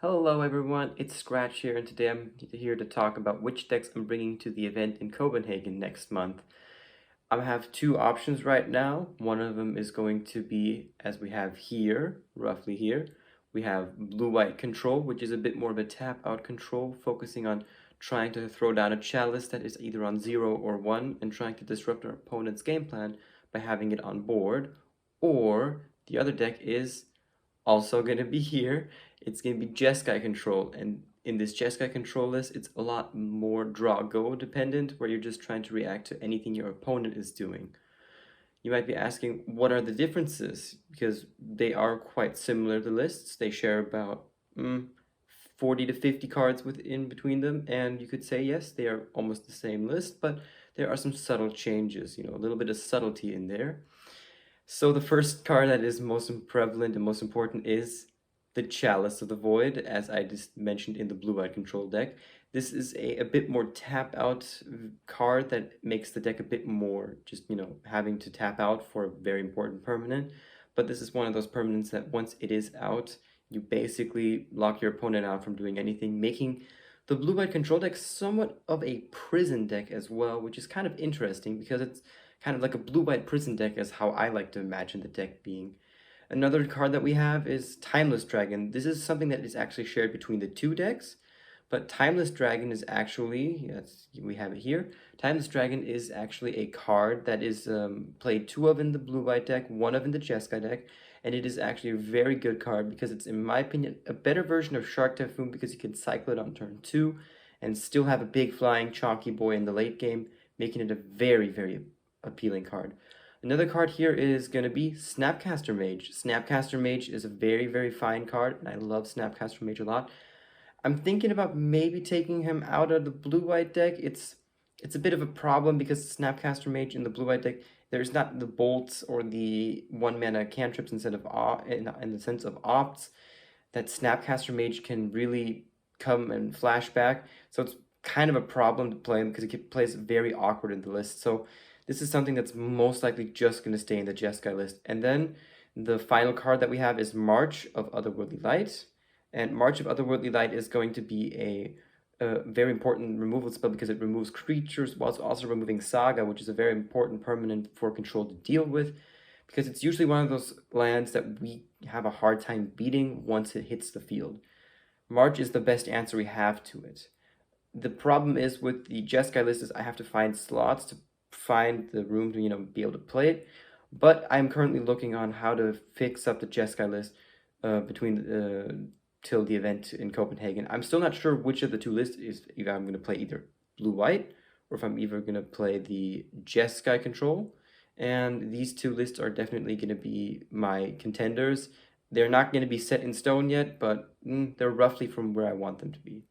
Hello everyone, it's Scratch here, and today I'm here to talk about which decks I'm bringing to the event in Copenhagen next month. I have two options right now. One of them is going to be, as we have here, roughly here, we have blue-white control, which is a bit more of a tap-out control, focusing on trying to throw down a Chalice that is either on 0 or 1, and trying to disrupt our opponent's game plan by having it on board. Or the other deck is also going to be here. It's going to be Jeskai Control, and in this Jeskai Control list, it's a lot more draw-go dependent, where you're just trying to react to anything your opponent is doing. You might be asking, what are the differences? Because they are quite similar, the lists. They share about 40 to 50 cards within between them, and you could say, yes, they are almost the same list, but there are some subtle changes, a little bit of subtlety in there. So the first card that is most prevalent and most important is the Chalice of the Void, as I just mentioned in the blue-white control deck. This is a bit more tap-out card that makes the deck a bit more just, having to tap out for a very important permanent. But this is one of those permanents that once it is out, you basically lock your opponent out from doing anything, making the blue-white control deck somewhat of a prison deck as well, which is kind of interesting because it's kind of like a blue-white prison deck is how I like to imagine the deck being. Another card that we have is Timeless Dragon. This is something that is actually shared between the two decks, but Timeless Dragon is actually, yes, we have it here. Timeless Dragon is actually a card that is played two of in the blue-white deck, one of in the Jeskai deck, and it is actually a very good card because it's, in my opinion, a better version of Shark Typhoon because you can cycle it on turn 2 and still have a big flying chonky boy in the late game, making it a very, very appealing card. Another card here is going to be Snapcaster Mage. Snapcaster Mage is a very, very fine card, and I love Snapcaster Mage a lot. I'm thinking about maybe taking him out of the blue-white deck. It's a bit of a problem because Snapcaster Mage in the blue-white deck, there's not the bolts or the 1-mana cantrips instead of in the sense of opts that Snapcaster Mage can really come and flash back. So it's kind of a problem to play him because it plays very awkward in the list. So this is something that's most likely just going to stay in the Jeskai list. And then the final card that we have is March of Otherworldly Light. And March of Otherworldly Light is going to be a very important removal spell because it removes creatures whilst also removing Saga, which is a very important permanent for control to deal with. Because it's usually one of those lands that we have a hard time beating once it hits the field. March is the best answer we have to it. The problem is with the Jeskai list is I have to find slots to find the room to be able to play it, but I'm currently looking on how to fix up the Jeskai list till the event in Copenhagen. I'm still not sure which of the two lists is if I'm going to play either blue-white or if I'm either going to play the Jeskai Control, and these two lists are definitely going to be my contenders. They're not going to be set in stone yet, but they're roughly from where I want them to be.